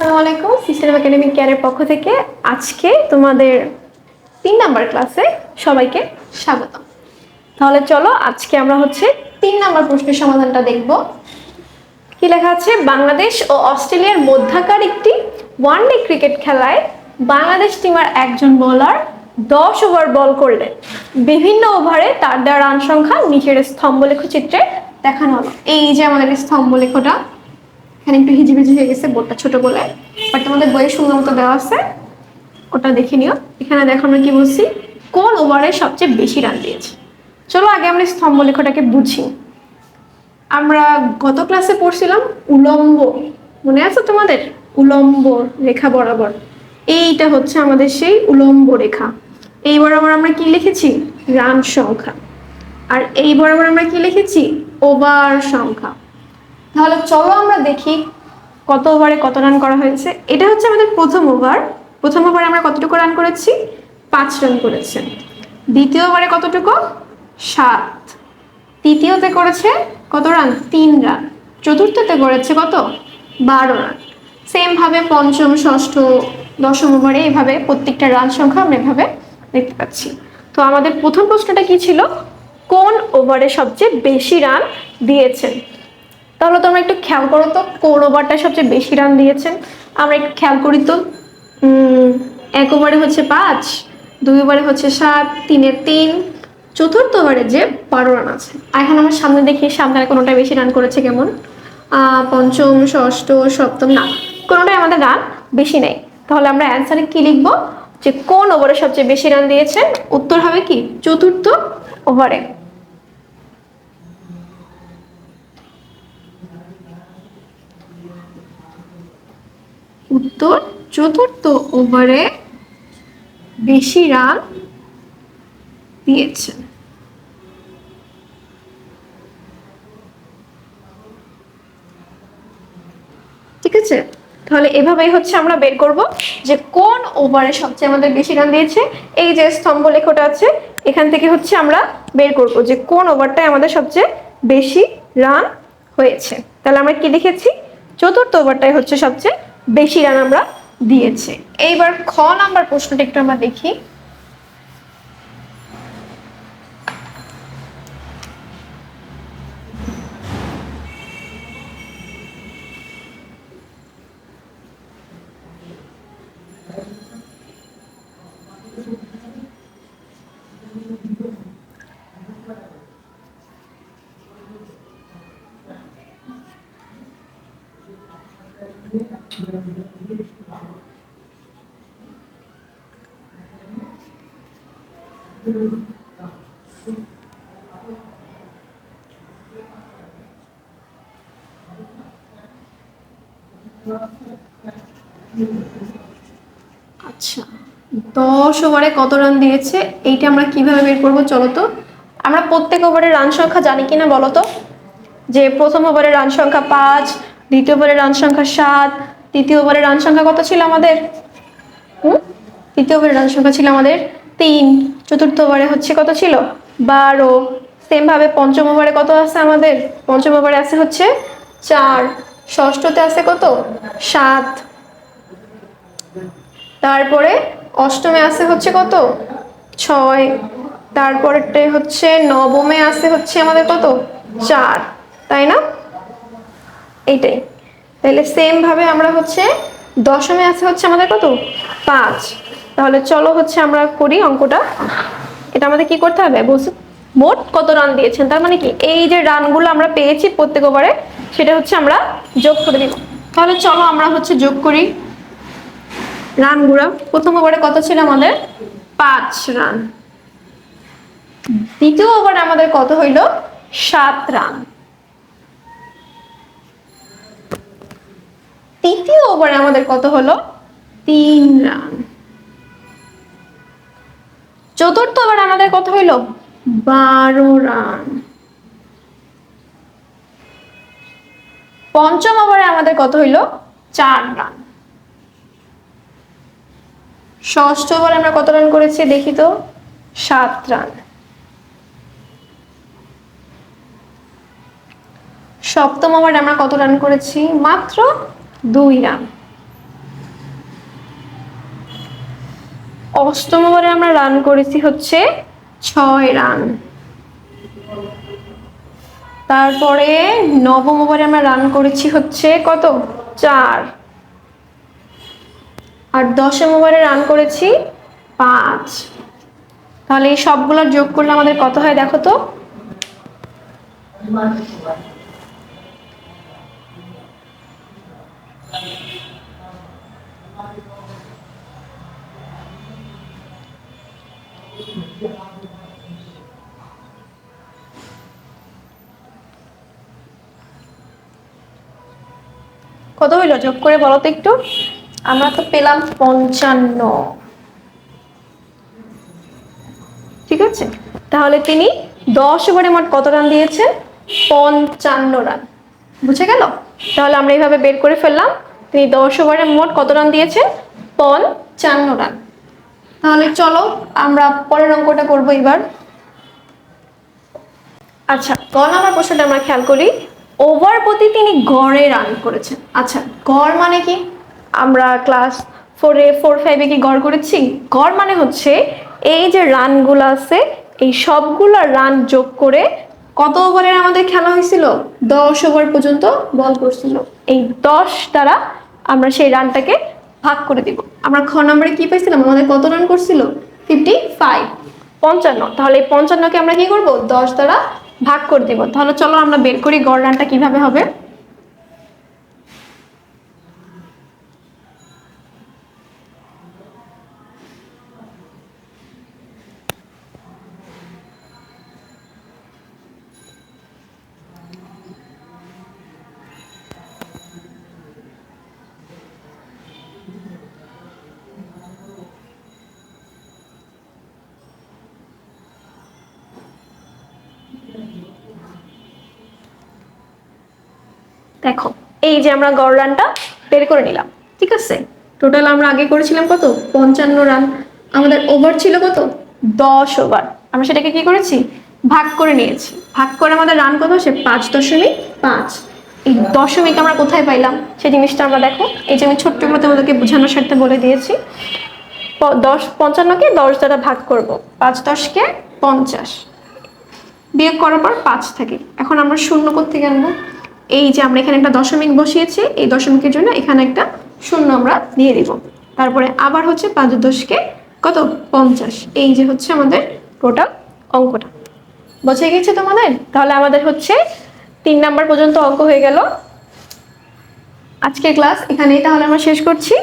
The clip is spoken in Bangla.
আসসালামু আলাইকুম সিস্টেম একাডেমিক কেয়ারের পক্ষ থেকে আজকে তোমাদের 3 নাম্বার ক্লাসে সবাইকে স্বাগত। তাহলে চলো আজকে আমরা 3 নাম্বার প্রশ্নের সমাধানটা দেখব। কি লেখা আছে? বাংলাদেশ ও অস্ট্রেলিয়ার মধ্যকার একটি ওয়ানডে ক্রিকেট খেলায় বাংলাদেশ টিমের একজন বোলার 10 ওভার বল করলে বিভিন্ন ওভারে তার দেওয়া রান সংখ্যা নিচের স্তম্ভলেখ চিত্রে দেখানো হলো। এই যে আমাদের স্তম্ভলেখটা, এখানে একটু হিজিবিজি হয়ে গেছে বোর্ডটা ছোট বলে, বাট তোমাদের বইয়ে সুন্দর মতো দেওয়া আছে, ওটা দেখে নিও। এখানে দেখো আমরা কি বলছি, কোন ওভারে সবচেয়ে বেশি রান দিয়েছে। চলো আগে আমরা স্তম্ভলেখটাকে বুঝি। আমরা গত ক্লাসে পড়ছিলাম উলম্ব, মনে আছে তোমাদের? উলম্ব রেখা বরাবর, এইটা হচ্ছে আমাদের সেই উলম্ব রেখা। এই বরাবর আমরা কি লিখেছি? রান সংখ্যা। আর এই বরাবর আমরা কি লিখেছি? ওভার সংখ্যা। তাহলে চলো আমরা দেখি কত ওভারে কত রান করা হয়েছে। এটা হচ্ছে আমাদের প্রথম ওভার। প্রথম ওভারে আমরা কতটুকু রান করেছি? 5 রান করেছে। দ্বিতীয় ওভারে কতটুকু? 7। তৃতীয়তে করেছে কত রান? 3 রান। চতুর্থতে করেছে কত? 12 রান। সেম ভাবে পঞ্চম, ষষ্ঠ, দশম ওভারে এইভাবে প্রত্যেকটা রান সংখ্যা আমরা এভাবে দেখতে পাচ্ছি। তো আমাদের প্রথম প্রশ্নটা কি ছিল? কোন ওভারে সবচেয়ে বেশি রান দিয়েছেন? তাহলে তোমরা একটু খেয়াল করো তো, কোন ওভারটা সবচেয়ে বেশি রান দিয়েছেন। আমরা একটু খেয়াল করি তো। 1 ওভারে 5, 2 ওভারে 7, 3-এ 3, চতুর্থ ওভারে যে 12 রান আছে। এখন আমরা সামনে দেখি সামনে কোনোটা বেশি রান করেছে কেমন। পঞ্চম, ষষ্ঠ, সপ্তম, না কোনোটাই আমাদের রান বেশি নেই। তাহলে আমরা অ্যান্সারে কি লিখবো? যে কোন ওভারে সবচেয়ে বেশি রান দিয়েছেন? উত্তর হবে কি? চতুর্থ ওভারে। উত্তর চতুর্থ ওভারে বেশি রান দিয়েছেন। ঠিক আছে, তাহলে এভাবেই আমরা বের করব যে কোন ওভারে সবচেয়ে আমাদের বেশি রান দিয়েছে। এই যে স্তম্ভলেখটা আছে, এখান থেকে আমরা বের করব যে কোন ওভারটায় আমাদের সবচেয়ে বেশি রান হয়েছে। তাহলে আমরা কি লিখেছি? চতুর্থ ওভারটাই সবচেয়ে বেশি রান আমরা দিয়েছে। এইবার খ নাম্বার প্রশ্নটা একটু আমরা দেখি। আচ্ছা, 10 ওভারে কত রান দিয়েছে এইটা আমরা কিভাবে বের করব? চলো তো, আমরা প্রত্যেক ওভারের রান সংখ্যা জানি কিনা বলো তো। যে প্রথম ওভারের রান সংখ্যা 5, দ্বিতীয় ওভারের রান সংখ্যা 7, তৃতীয় ওভারের রান সংখ্যা কত ছিল আমাদের? তৃতীয় ওভারের রান সংখ্যা ছিল আমাদের 3, চতুর্থ ওভারে কত ছিল? 12। সেম ভাবে পঞ্চম ওভারে কত আছে আমাদের? পঞ্চম ওভারে আছে 4, ষষ্ঠতে আছে কত? 7, তারপরে অষ্টমে আছে কত? 6, তারপরেরটাই নবমে আছে আমাদের কত? 4, তাই না? এইটাই। তাহলে সেম ভাবে আমরা দশমে আছে আমাদের কত? 5। তাহলে চলো আমরা করি অঙ্কটা। এটা আমাদের কি করতে হবে? বলছি মোট কত রান দিয়েছেন, তার মানে কি এই যে রানগুলো আমরা পেয়েছি প্রত্যেক ওভারে সেটা আমরা যোগ করে দিব। তাহলে চলো আমরা যোগ করি রানগুলো। প্রথম ওভারে কত ছিল আমাদের? 5 রান। দ্বিতীয় ওভারে আমাদের কত হইল? 7 রান। তৃতীয় ওভারে আমাদের কত হলো? 3 রান। চতুর্থ ওভারে আমাদের কত হইল? 12 রান। পঞ্চম ওভারে আমাদের কত হইল? 4 রান। ষষ্ঠ ওভারে আমরা কত রান করেছি দেখি তো? 7 রান। সপ্তম ওভারে আমরা কত রান করেছি? মাত্র 2 রান। অষ্টম ওভারে আমরা রান করেছি হচ্ছে 6 রান। তারপরে নবম ওভারে আমরা রান করেছি হচ্ছে কত, 4। আর দশম ওভারে রান করেছি 5। তাহলে এই সবগুলোর যোগ করলে আমাদের কত হয় দেখো তো। কত হইলো যোগ করে বলো তো একটু। আমরা তো পেলাম 55। ঠিক আছে, তাহলে তিনি 10 ওভারে মোট কত রান দিয়েছেন, 55 রান। বুঝে গেল? তাহলে আমরা এইভাবে বের করে ফেললাম তিনি 10 ওভারে মোট কত রান দিয়েছেন, 55 রান। তাহলে চলো আমরা পরের অঙ্কটা করবো এবার। আচ্ছা, ক নাম্বার প্রশ্নটা আমরা খেয়াল করি। ওভার প্রতি তিনি গড়ে রান করেছেন। আচ্ছা, গড় মানে কি? আমরা ক্লাস 4-এ 4-5-এ কি গড় করেছি? গড় মানে হচ্ছে এই যে রানগুলো আছে এই সবগুলা রান যোগ করে কত ওভারের আমাদের খেলা হয়েছিল, 10 ওভার পর্যন্ত বল করছিল। এই 10 দ্বারা আমরা সেই রানটাকে ভাগ করে দিব। আমরা খ নম্বরে কি পাইছিলাম, আমাদের কত রান করছিল, 55, 55। তাহলে এই 55কে আমরা কি করব, 10 দ্বারা ভাগ করে দিব। তাহলে চলো আমরা বের করি গড় রানটা কিভাবে হবে। দেখো, এই যে আমরা গড় রানটা বের করে নিলাম। ঠিক আছে, টোটাল আমরা আগে করেছিলাম কত, 55 রান। আমাদের ওভার ছিল কত, 10 ওভার। আমরা সেটাকে কি করেছি, ভাগ করে নিয়েছি। ভাগ করে আমাদের রান কত আসে, 5.5। এই দশমিক আমরা কোথায় পাইলাম সেই জিনিসটা আমরা দেখো। এই যে আমি ছোট্ট করে তোমাদেরকে বোঝানোর স্বার্থে বলে দিয়েছি। 55কে 10 দ্বারা ভাগ করব, 5×10 = 50। বিয়োগ করার পর 5 থাকে। এখন আমরা শূন্য কোত্থেকে আনবো, এই যে আমরা এখানে একটা দশমিক বসিয়েছি, এই দশমিকের জন্য এখানে একটা শূন্য আমরা দিয়ে দিব। তারপরে আবার হচ্ছে 5×10 কত, 50। এই যে হচ্ছে আমাদের টোটাল অঙ্কটা। বুঝে গেছে তোমাদের? তাহলে আমাদের হচ্ছে 3 নাম্বার পর্যন্ত অঙ্ক হয়ে গেল। আজকের ক্লাস এখানেই তাহলে আমরা শেষ করছি।